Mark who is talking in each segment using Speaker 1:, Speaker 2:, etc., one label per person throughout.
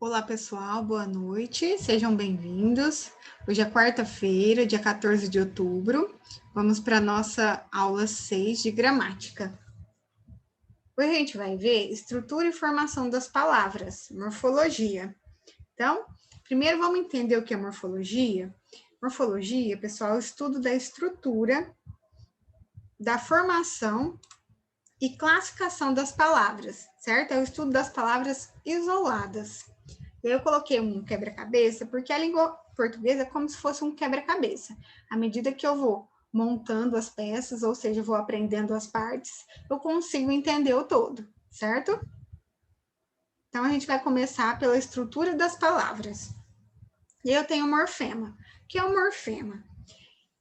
Speaker 1: Olá, pessoal, boa noite, sejam bem-vindos. Hoje é quarta-feira, dia 14 de outubro. Vamos para a nossa aula 6 de gramática. Hoje a gente vai ver estrutura e formação das palavras, morfologia. Então, primeiro vamos entender o que é morfologia. Morfologia, pessoal, é o estudo da estrutura, da formação e classificação das palavras, certo? É o estudo das palavras isoladas. Eu coloquei um quebra-cabeça porque a língua portuguesa é como se fosse um quebra-cabeça. À medida que eu vou montando as peças, ou seja, vou aprendendo as partes, eu consigo entender o todo, certo? Então, a gente vai começar pela estrutura das palavras. E eu tenho morfema. O que é um morfema?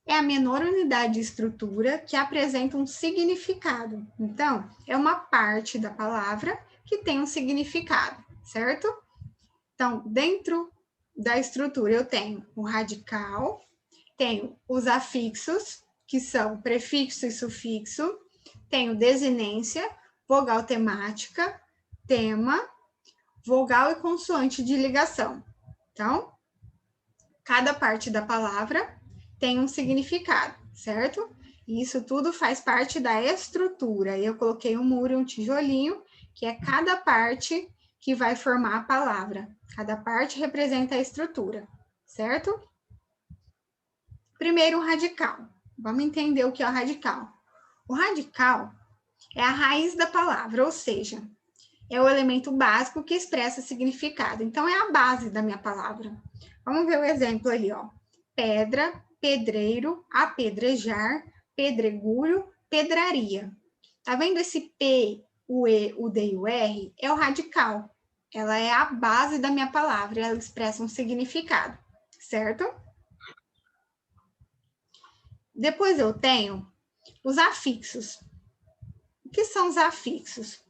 Speaker 1: É a menor unidade de estrutura que apresenta um significado. Então, é uma parte da palavra que tem um significado, certo? Então, dentro da estrutura, eu tenho o radical, tenho os afixos, que são prefixo e sufixo, tenho desinência, vogal temática, tema, vogal e consoante de ligação. Então, cada parte da palavra tem um significado, certo? E isso tudo faz parte da estrutura. Eu coloquei um muro e um tijolinho, que é cada parte que vai formar a palavra. Cada parte representa a estrutura, certo? Primeiro, o radical. Vamos entender o que é o radical. O radical é a raiz da palavra, ou seja, é o elemento básico que expressa significado. Então, é a base da minha palavra. Vamos ver o exemplo ali, ó. Pedra, pedreiro, apedrejar, pedregulho, pedraria. Tá vendo esse P, o E, o D e o R? É o radical. Ela é a base da minha palavra, ela expressa um significado, certo? Depois eu tenho os afixos. O que são os afixos?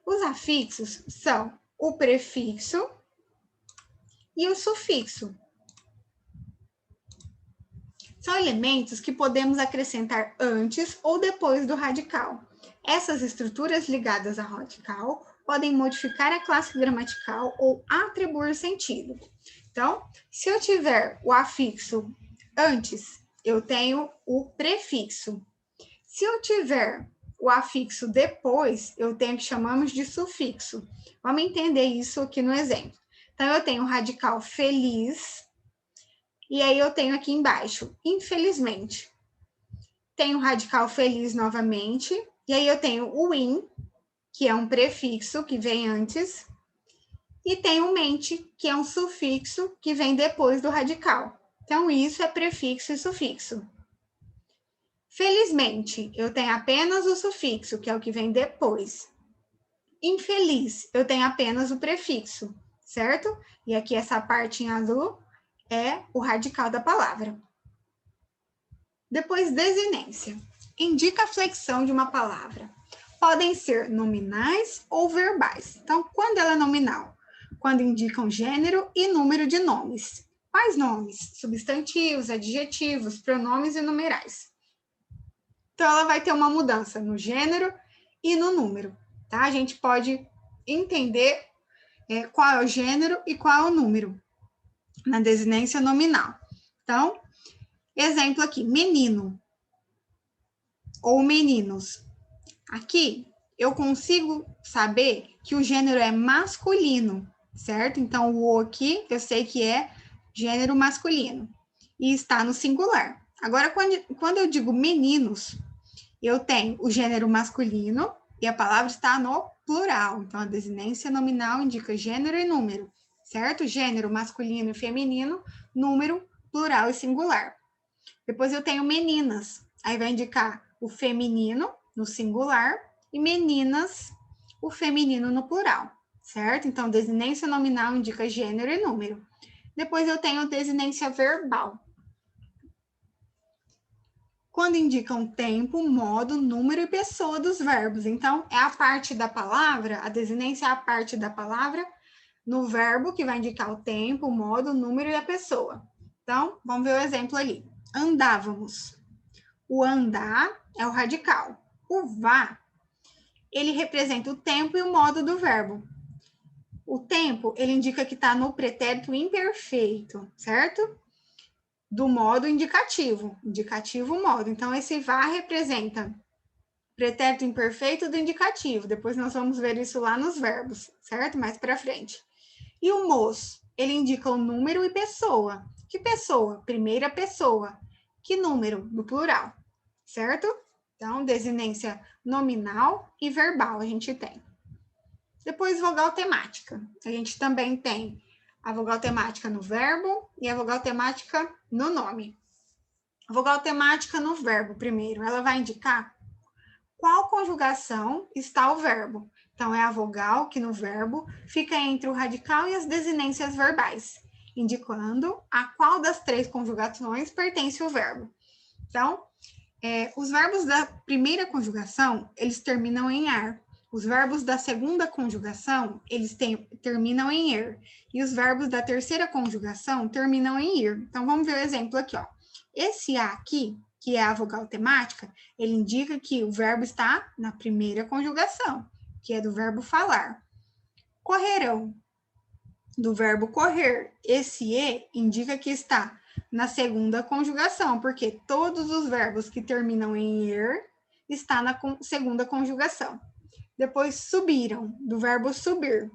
Speaker 1: Os afixos são o prefixo e o sufixo. São elementos que podemos acrescentar antes ou depois do radical. Essas estruturas ligadas ao radical podem modificar a classe gramatical ou atribuir sentido. Então, se eu tiver o afixo antes, eu tenho o prefixo. Se eu tiver o afixo depois, eu tenho o que chamamos de sufixo. Vamos entender isso aqui no exemplo. Então, eu tenho o radical feliz, e aí eu tenho aqui embaixo, infelizmente. Tenho o radical feliz novamente, e aí eu tenho o in, que é um prefixo que vem antes, e tenho o mente, que é um sufixo que vem depois do radical. Então, isso é prefixo e sufixo. Felizmente, eu tenho apenas o sufixo, que é o que vem depois. Infeliz, eu tenho apenas o prefixo, certo? E aqui essa parte em azul é o radical da palavra. Depois, desinência. Indica a flexão de uma palavra. Podem ser nominais ou verbais. Então, quando ela é nominal? Quando indicam gênero e número de nomes. Quais nomes? Substantivos, adjetivos, pronomes e numerais. Então, ela vai ter uma mudança no gênero e no número, tá? A gente pode entender qual é o gênero e qual é o número na desinência nominal. Então, exemplo aqui, menino ou meninos. Aqui, eu consigo saber que o gênero é masculino, certo? Então, o aqui, eu sei que é gênero masculino e está no singular. Agora, quando eu digo meninos, eu tenho o gênero masculino e a palavra está no plural. Então, a desinência nominal indica gênero e número, certo? Gênero masculino e feminino, número, plural e singular. Depois eu tenho meninas, aí vai indicar o feminino no singular e meninas, o feminino no plural, certo? Então, desinência nominal indica gênero e número. Depois eu tenho desinência verbal, quando indicam tempo, modo, número e pessoa dos verbos. Então, é a parte da palavra, a desinência é a parte da palavra no verbo que vai indicar o tempo, o modo, o número e a pessoa. Então, vamos ver o exemplo ali. Andávamos. O andar é o radical. O vá, ele representa o tempo e o modo do verbo. O tempo, ele indica que está no pretérito imperfeito, certo? Do modo indicativo, indicativo modo. Então, esse vá representa pretérito imperfeito do indicativo. Depois nós vamos ver isso lá nos verbos, certo? Mais para frente. E o mos, ele indica o número e pessoa. Que pessoa? Primeira pessoa. Que número? No plural, certo? Então, desinência nominal e verbal a gente tem. Depois, vogal temática. A gente também tem a vogal temática no verbo e a vogal temática no nome. A vogal temática no verbo, primeiro, ela vai indicar qual conjugação está o verbo. Então, é a vogal que no verbo fica entre o radical e as desinências verbais, indicando a qual das três conjugações pertence o verbo. Então, os verbos da primeira conjugação, eles terminam em ar. Os verbos da segunda conjugação, eles terminam em er. E os verbos da terceira conjugação terminam em ir. Então, vamos ver o exemplo aqui, ó. Esse a aqui, que é a vogal temática, ele indica que o verbo está na primeira conjugação, que é do verbo falar. Correrão, do verbo correr. Esse e indica que está na segunda conjugação, porque todos os verbos que terminam em er está na segunda conjugação. Depois, subiram, do verbo subir.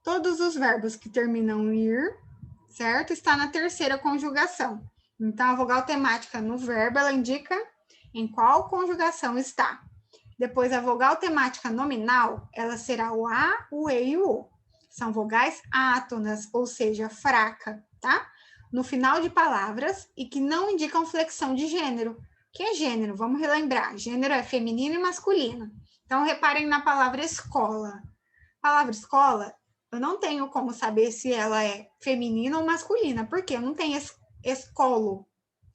Speaker 1: Todos os verbos que terminam em ir, certo? Está na terceira conjugação. Então, a vogal temática no verbo, ela indica em qual conjugação está. Depois, a vogal temática nominal, ela será o a, o e e o o. São vogais átonas, ou seja, fraca, tá? No final de palavras e que não indicam flexão de gênero. O que é gênero? Vamos relembrar. Gênero é feminino e masculino. Então, reparem na palavra escola. A palavra escola, eu não tenho como saber se ela é feminina ou masculina, porque eu não tenho escolo,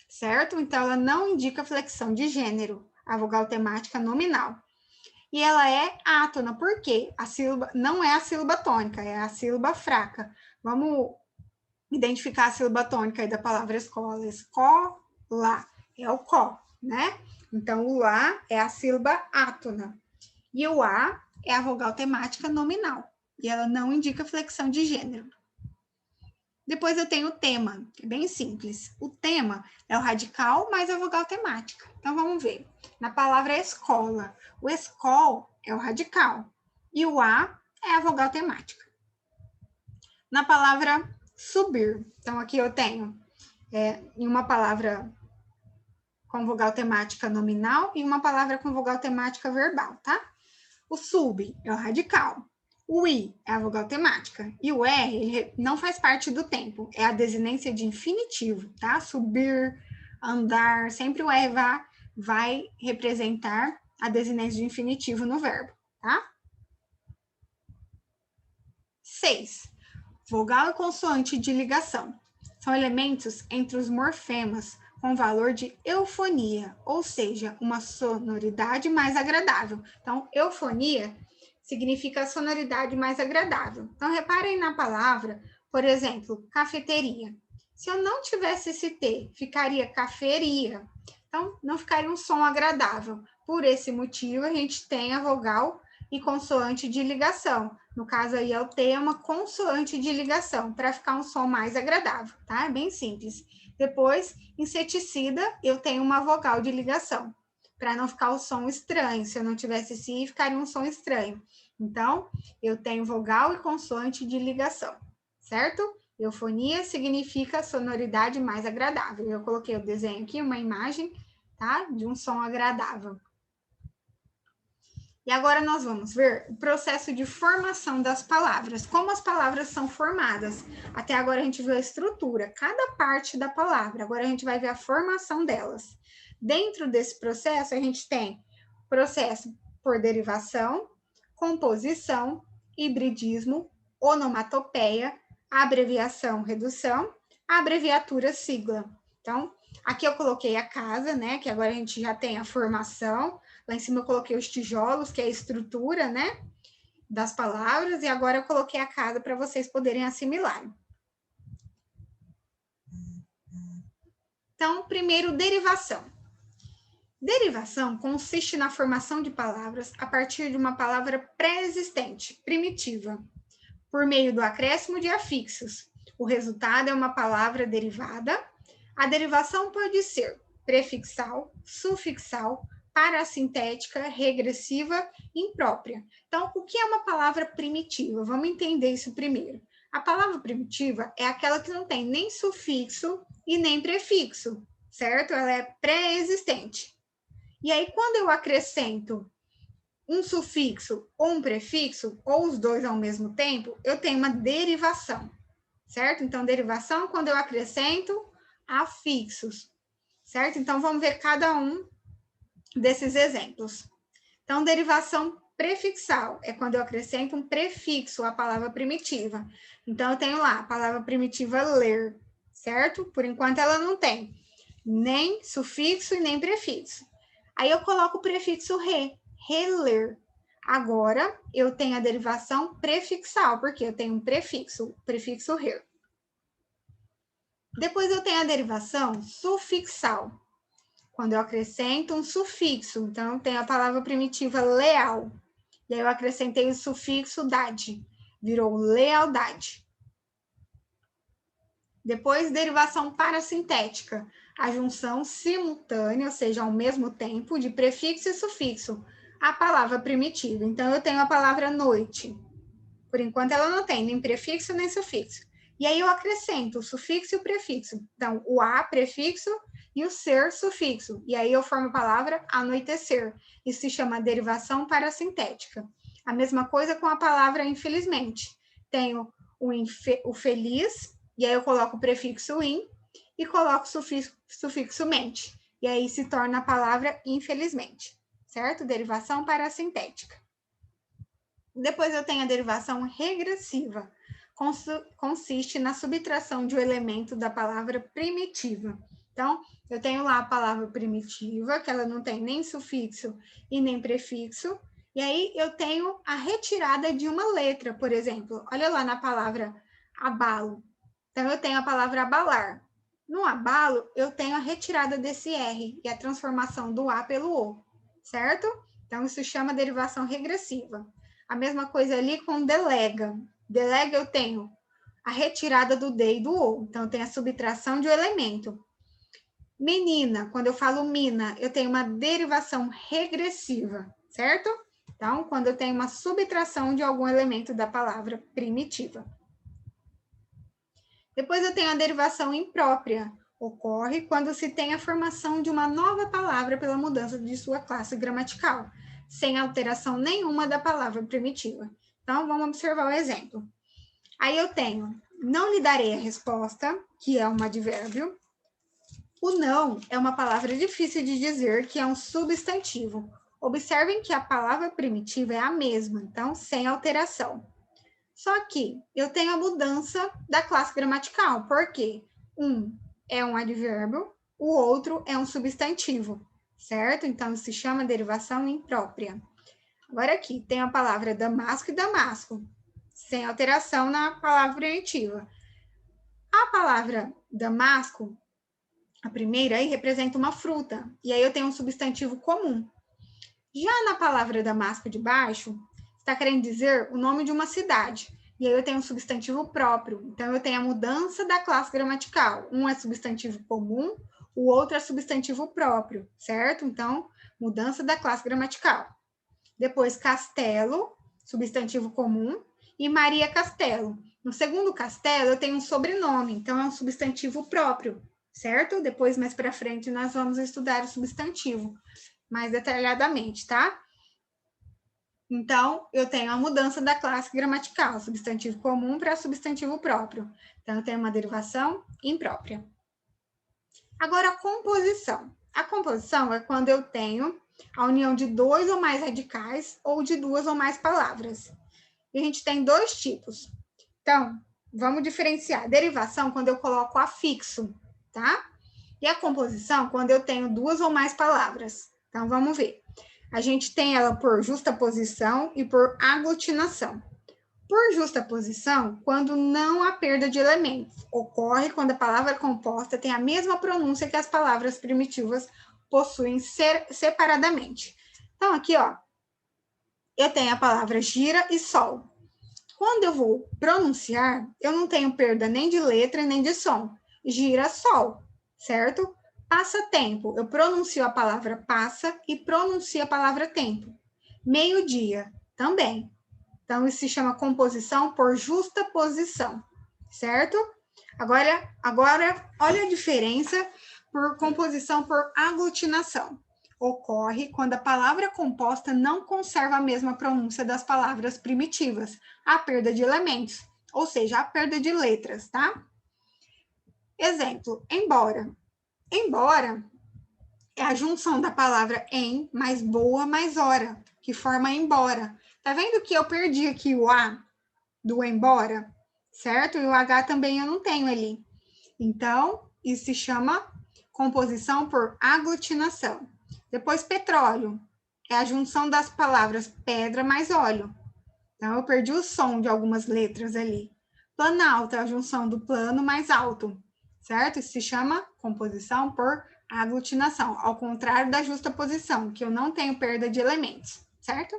Speaker 1: certo? Então, ela não indica flexão de gênero, a vogal temática nominal. E ela é átona, por quê? A sílaba não é a sílaba tônica, é a sílaba fraca. Vamos identificar a sílaba tônica aí da palavra escola. Escola é o có, né? Então, o lá é a sílaba átona. E o a é a vogal temática nominal. E ela não indica flexão de gênero. Depois eu tenho o tema, que é bem simples. O tema é o radical mais a vogal temática. Então, vamos ver. Na palavra escola, o escol é o radical. E o a é a vogal temática. Na palavra subir, então aqui eu tenho em uma palavra com vogal temática nominal e uma palavra com vogal temática verbal, tá? O sub é o radical. O i é a vogal temática. E o r, ele não faz parte do tempo. É a desinência de infinitivo, tá? Subir, andar, sempre o r vai representar a desinência de infinitivo no verbo, tá? 6. Vogal e consoante de ligação. São elementos entre os morfemas com valor de eufonia, ou seja, uma sonoridade mais agradável. Então, eufonia significa a sonoridade mais agradável. Então, reparem na palavra, por exemplo, cafeteria. Se eu não tivesse esse T, ficaria caferia. Então, não ficaria um som agradável. Por esse motivo, a gente tem a vogal e consoante de ligação. No caso aí, é o T, é uma consoante de ligação, para ficar um som mais agradável, tá? É bem simples. Depois, inseticida, eu tenho uma vogal de ligação, para não ficar o som estranho. Se eu não tivesse esse I, ficaria um som estranho. Então, eu tenho vogal e consoante de ligação, certo? Eufonia significa sonoridade mais agradável. Eu coloquei o desenho aqui, uma imagem, tá? De um som agradável. E agora nós vamos ver o processo de formação das palavras, como as palavras são formadas. Até agora a gente viu a estrutura, cada parte da palavra. Agora a gente vai ver a formação delas. Dentro desse processo, a gente tem processo por derivação, composição, hibridismo, onomatopeia, abreviação, redução, abreviatura, sigla. Então, aqui eu coloquei a casa, né? Que agora a gente já tem a formação. Lá em cima eu coloquei os tijolos, que é a estrutura, né? Das palavras. E agora eu coloquei a casa para vocês poderem assimilar. Então, primeiro, derivação. Derivação consiste na formação de palavras a partir de uma palavra pré-existente, primitiva, por meio do acréscimo de afixos. O resultado é uma palavra derivada. A derivação pode ser prefixal, sufixal, parasintética, regressiva, imprópria. Então, o que é uma palavra primitiva? Vamos entender isso primeiro. A palavra primitiva é aquela que não tem nem sufixo e nem prefixo, certo? Ela é pré-existente. E aí, quando eu acrescento um sufixo ou um prefixo, ou os dois ao mesmo tempo, eu tenho uma derivação, certo? Então, derivação é quando eu acrescento afixos, certo? Então, vamos ver cada um desses exemplos. Então, derivação prefixal é quando eu acrescento um prefixo à palavra primitiva. Então, eu tenho lá a palavra primitiva ler, certo? Por enquanto, ela não tem nem sufixo e nem prefixo. Aí, eu coloco o prefixo reler. Agora, eu tenho a derivação prefixal, porque eu tenho um prefixo, prefixo re. Depois, eu tenho a derivação sufixal, quando eu acrescento um sufixo. Então, eu tenho a palavra primitiva leal. E aí, eu acrescentei o sufixo dade. Virou lealdade. Depois, derivação parasintética. A junção simultânea, ou seja, ao mesmo tempo, de prefixo e sufixo. A palavra primitiva. Então, eu tenho a palavra noite. Por enquanto, ela não tem nem prefixo nem sufixo. E aí, eu acrescento o sufixo e o prefixo. Então, o a, prefixo, e o ser, sufixo. E aí, eu formo a palavra anoitecer. Isso se chama derivação parasintética. A mesma coisa com a palavra infelizmente. Tenho o feliz, e aí eu coloco o prefixo in, e coloco o sufixo mente. E aí, se torna a palavra infelizmente. Certo? Derivação parasintética. Depois eu tenho a derivação regressiva. Consiste na subtração de um elemento da palavra primitiva. Então, eu tenho lá a palavra primitiva, que ela não tem nem sufixo e nem prefixo. E aí eu tenho a retirada de uma letra, por exemplo. Olha lá na palavra abalo. Então, eu tenho a palavra abalar. No abalo, eu tenho a retirada desse R e a transformação do A pelo O, certo? Então, isso chama derivação regressiva. A mesma coisa ali com delega. Delega eu tenho a retirada do D e do O. Então, eu tenho a subtração de um elemento. Menina, quando eu falo mina, eu tenho uma derivação regressiva, certo? Então, quando eu tenho uma subtração de algum elemento da palavra primitiva. Depois eu tenho a derivação imprópria. Ocorre quando se tem a formação de uma nova palavra pela mudança de sua classe gramatical, sem alteração nenhuma da palavra primitiva. Então, vamos observar o exemplo. Aí eu tenho, não lhe darei a resposta, que é um advérbio. O não é uma palavra difícil de dizer, que é um substantivo. Observem que a palavra primitiva é a mesma, então, sem alteração. Só que eu tenho a mudança da classe gramatical, porque um é um advérbio, o outro é um substantivo, certo? Então, isso se chama derivação imprópria. Agora aqui, tem a palavra damasco e damasco, sem alteração na palavra primitiva. A palavra damasco, a primeira aí, representa uma fruta, e aí eu tenho um substantivo comum. Já na palavra damasco de baixo, está querendo dizer o nome de uma cidade. E aí eu tenho um substantivo próprio. Então, eu tenho a mudança da classe gramatical. Um é substantivo comum, o outro é substantivo próprio, certo? Então, mudança da classe gramatical. Depois, castelo, substantivo comum, e Maria Castelo. No segundo castelo, eu tenho um sobrenome, então é um substantivo próprio, certo? Depois, mais para frente, nós vamos estudar o substantivo mais detalhadamente, tá? Então, eu tenho a mudança da classe gramatical, substantivo comum para substantivo próprio. Então, eu tenho uma derivação imprópria. Agora, a composição. A composição é quando eu tenho a união de dois ou mais radicais ou de duas ou mais palavras. E a gente tem dois tipos. Então, vamos diferenciar. Derivação, quando eu coloco afixo, tá? E a composição, quando eu tenho duas ou mais palavras. Então, vamos ver. A gente tem ela por justaposição e por aglutinação. Por justaposição, quando não há perda de elementos. Ocorre quando a palavra composta tem a mesma pronúncia que as palavras primitivas possuem separadamente. Então, aqui, ó, eu tenho a palavra gira e sol. Quando eu vou pronunciar, eu não tenho perda nem de letra, nem de som. Girassol, certo? Passatempo, eu pronuncio a palavra passa e pronuncio a palavra tempo. Meio-dia, também. Então, isso se chama composição por justa posição, certo? Agora, olha a diferença por composição por aglutinação. Ocorre quando a palavra composta não conserva a mesma pronúncia das palavras primitivas, a perda de elementos, ou seja, a perda de letras, tá? Exemplo, embora. Embora é a junção da palavra em mais boa mais hora, que forma embora. Tá vendo que eu perdi aqui o A do embora, certo? E o H também eu não tenho ali. Então, isso se chama composição por aglutinação. Depois, petróleo. É a junção das palavras pedra mais óleo. Então, eu perdi o som de algumas letras ali. Planalto é a junção do plano mais alto, certo? Isso se chama composição por aglutinação, ao contrário da justaposição, que eu não tenho perda de elementos, certo?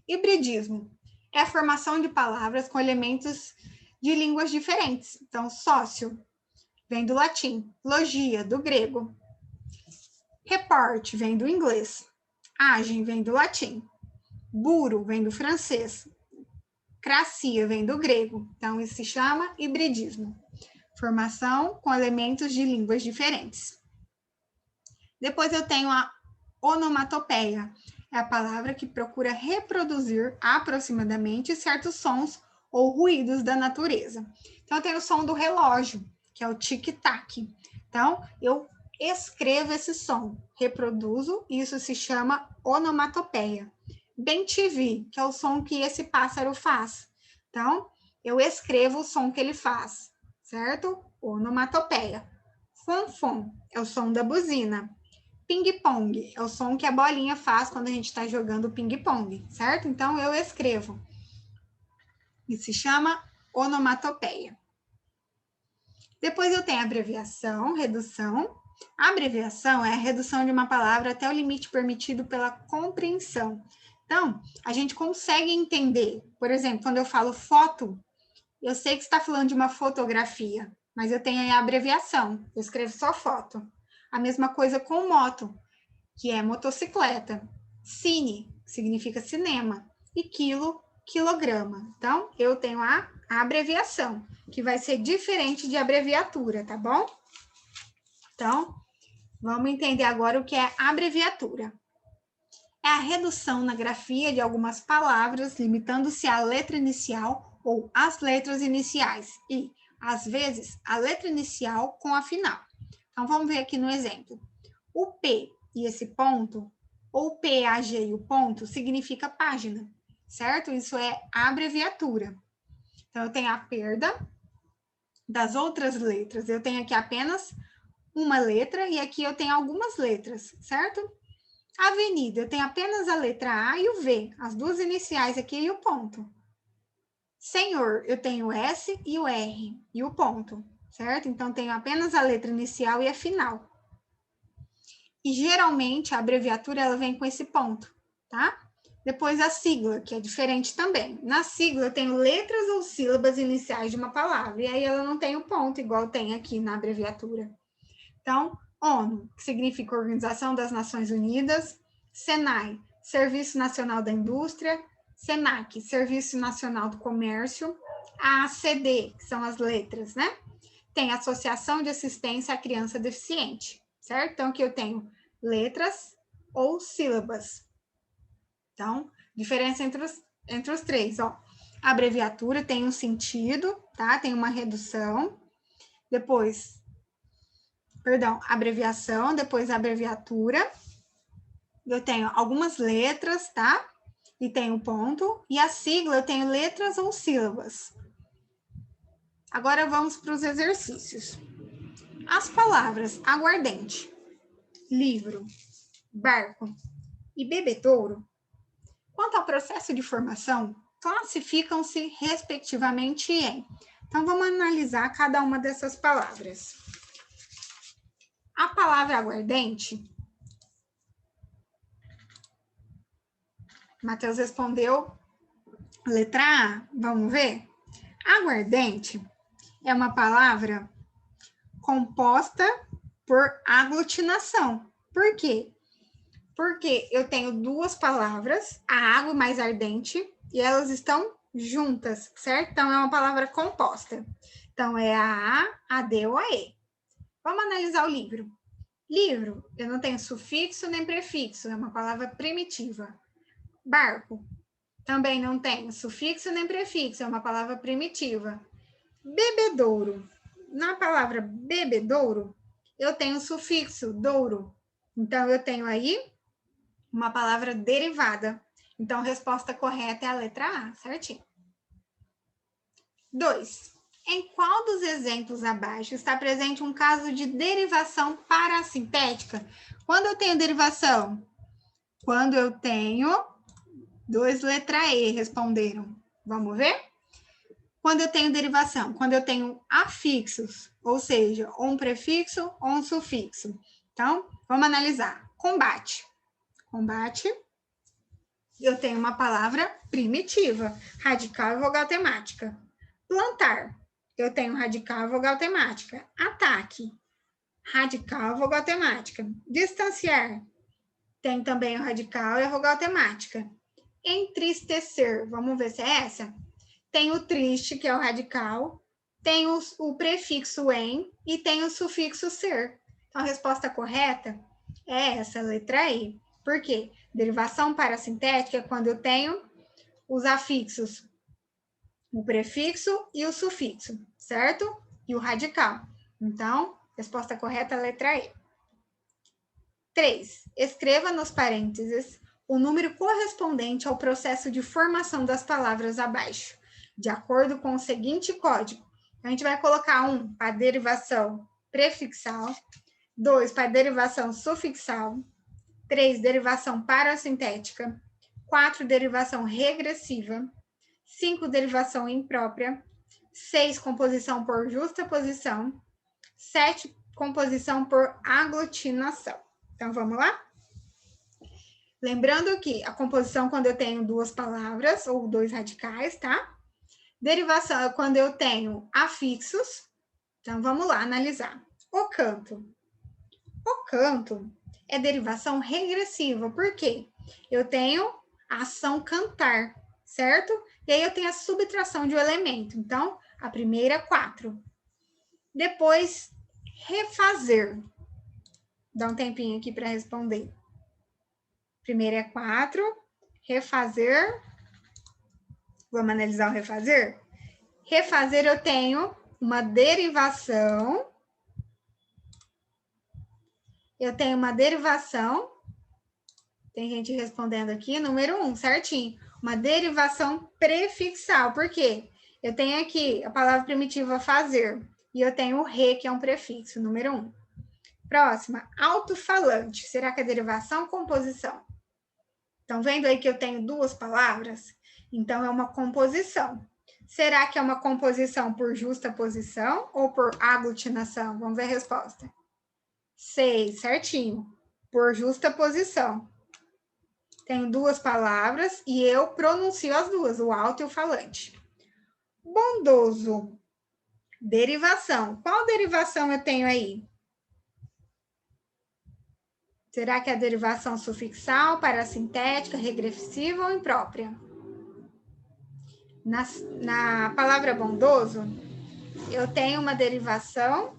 Speaker 1: Hibridismo é a formação de palavras com elementos de línguas diferentes. Então, sócio vem do latim, logia, do grego. Report vem do inglês. Agem vem do latim. Buro vem do francês. Cracia vem do grego. Então, isso se chama hibridismo. Formação com elementos de línguas diferentes. Depois eu tenho a onomatopeia. É a palavra que procura reproduzir aproximadamente certos sons ou ruídos da natureza. Então, eu tenho o som do relógio, que é o tic-tac. Então, eu escrevo esse som, reproduzo, e isso se chama onomatopeia. Bem-te-vi, que é o som que esse pássaro faz. Então, eu escrevo o som que ele faz, certo? Onomatopeia. Fom-fom é o som da buzina. Ping-pong é o som que a bolinha faz quando a gente está jogando ping-pong, certo? Então, eu escrevo. E se chama onomatopeia. Depois eu tenho abreviação, redução. A abreviação é a redução de uma palavra até o limite permitido pela compreensão. Então, a gente consegue entender. Por exemplo, quando eu falo foto, eu sei que você está falando de uma fotografia, mas eu tenho aí a abreviação. Eu escrevo só foto. A mesma coisa com moto, que é motocicleta. Cine, que significa cinema. E quilo, quilograma. Então, eu tenho a abreviação, que vai ser diferente de abreviatura, tá bom? Então, vamos entender agora o que é abreviatura. É a redução na grafia de algumas palavras, limitando-se à letra inicial ou às letras iniciais e, às vezes, a letra inicial com a final. Então, vamos ver aqui no exemplo. O P e esse ponto, ou PAG e o ponto, significa página, certo? Isso é abreviatura. Então, eu tenho a perda das outras letras. Eu tenho aqui apenas uma letra e aqui eu tenho algumas letras, certo? Avenida, eu tenho apenas a letra A e o V, as duas iniciais aqui e o ponto. Senhor, eu tenho o S e o R e o ponto, certo? Então, tenho apenas a letra inicial e a final. E, geralmente, a abreviatura ela vem com esse ponto, tá? Depois, a sigla, que é diferente também. Na sigla, eu tenho letras ou sílabas iniciais de uma palavra, e aí ela não tem o ponto, igual tem aqui na abreviatura. Então, ONU, que significa Organização das Nações Unidas, SENAI, Serviço Nacional da Indústria, SENAC, Serviço Nacional do Comércio, a ACD, que são as letras, né? Tem Associação de Assistência à Criança Deficiente, certo? Então, aqui eu tenho letras ou sílabas. Então, diferença entre os três, ó. A abreviatura tem um sentido, tá? Tem uma redução. Depois, abreviação, depois a abreviatura. Eu tenho algumas letras, tá? E tenho ponto. E a sigla, eu tenho letras ou sílabas. Agora vamos para os exercícios. As palavras aguardente, livro, barco e bebedouro, quanto ao processo de formação, classificam-se respectivamente em. Então, vamos analisar cada uma dessas palavras. A palavra aguardente, Matheus respondeu Letra A, vamos ver? Aguardente é uma palavra composta por aglutinação. Por quê? Porque eu tenho duas palavras, a água mais ardente, e elas estão juntas, certo? Então, é uma palavra composta. Então, é a A, D ou a E. Vamos analisar o livro. Livro, eu não tenho sufixo nem prefixo, é uma palavra primitiva. Barco, também não tem sufixo nem prefixo, é uma palavra primitiva. Bebedouro, na palavra bebedouro, eu tenho sufixo, douro. Então, eu tenho aí uma palavra derivada. Então, a resposta correta é a letra A, certinho. 2. Em qual dos exemplos abaixo está presente um caso de derivação parassintética? Quando eu tenho derivação? Quando eu tenho 2, letra E, responderam. Vamos ver? Quando eu tenho derivação? Quando eu tenho afixos, ou seja, ou um prefixo ou um sufixo. Então, vamos analisar. Combate. Combate, eu tenho uma palavra primitiva, radical e vogal temática. Plantar, eu tenho radical e vogal temática. Ataque, radical e vogal temática. Distanciar, tem também o radical e a vogal temática. Entristecer, vamos ver se é essa? Tem o triste, que é o radical, tem o prefixo em e tem o sufixo ser. Então, a resposta correta é essa, letra I. Por quê? Derivação parassintética é quando eu tenho os afixos, o prefixo e o sufixo, certo? E o radical. Então, resposta correta, letra E. 3. Escreva nos parênteses o número correspondente ao processo de formação das palavras abaixo, de acordo com o seguinte código. A gente vai colocar 1 para derivação prefixal, 2 para derivação sufixal, 3, derivação parassintética, 4, derivação regressiva, 5, derivação imprópria, 6, composição por justaposição, 7, composição por aglutinação. Então, vamos lá? Lembrando que a composição, quando eu tenho duas palavras ou dois radicais, tá? Derivação é quando eu tenho afixos. Então, vamos lá analisar. O canto. O canto é derivação regressiva. Por quê? Eu tenho a ação cantar, certo? E aí eu tenho a subtração de um elemento. Então, a primeira, 4. Depois, refazer. Dá um tempinho aqui para responder. Primeiro é 4. Refazer. Vamos analisar o refazer? Refazer, eu tenho uma derivação. Eu tenho uma derivação. Tem gente respondendo aqui, número 1, certinho. Uma derivação prefixal. Por quê? Eu tenho aqui a palavra primitiva fazer. E eu tenho o re, que é um prefixo, número 1. Próxima, alto-falante. Será que é derivação ou composição? Estão vendo aí que eu tenho duas palavras? Então, é uma composição. Será que é uma composição por justaposição ou por aglutinação? Vamos ver a resposta. 6, certinho. Por justaposição. Tenho duas palavras e eu pronuncio as duas, o alto e o falante. Bondoso. Derivação. Qual derivação eu tenho aí? Será que é a derivação sufixal, parassintética, regressiva ou imprópria? Na palavra bondoso, eu tenho uma derivação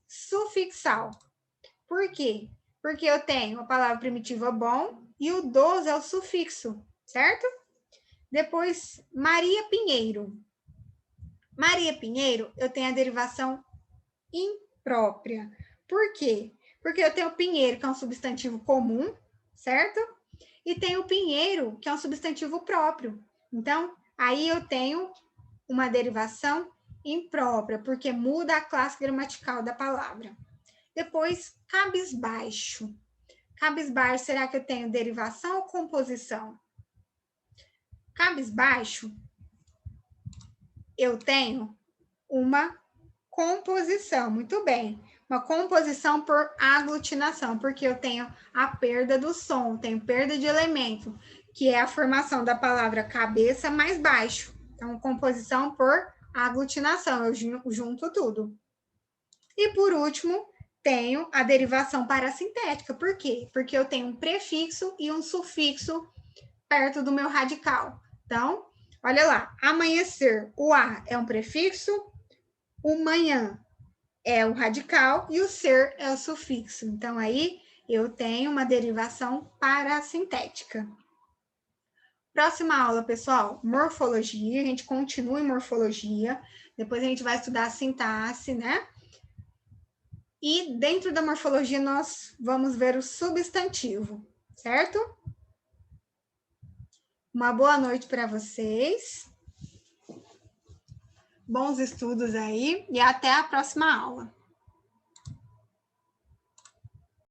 Speaker 1: sufixal. Por quê? Porque eu tenho a palavra primitiva bom e o doso é o sufixo, certo? Depois, Maria Pinheiro. Maria Pinheiro, eu tenho a derivação imprópria. Por quê? Porque eu tenho o pinheiro, que é um substantivo comum, certo? E tenho o pinheiro, que é um substantivo próprio. Então, aí eu tenho uma derivação imprópria, porque muda a classe gramatical da palavra. Depois, cabisbaixo. Cabisbaixo, será que eu tenho derivação ou composição? Cabisbaixo, eu tenho uma composição, muito bem. Uma composição por aglutinação, porque eu tenho a perda do som, tenho perda de elemento, que é a formação da palavra cabeça mais baixo. Então, composição por aglutinação, eu junto tudo. E por último, tenho a derivação parassintética. Por quê? Porque eu tenho um prefixo e um sufixo perto do meu radical. Então, olha lá, amanhecer, o A é um prefixo, o manhã é o radical e o ser é o sufixo. Então, aí eu tenho uma derivação parassintética. Próxima aula, pessoal, morfologia. A gente continua em morfologia. Depois a gente vai estudar a sintaxe, né? E dentro da morfologia nós vamos ver o substantivo, certo? Uma boa noite para vocês. Bons estudos aí e até a próxima aula.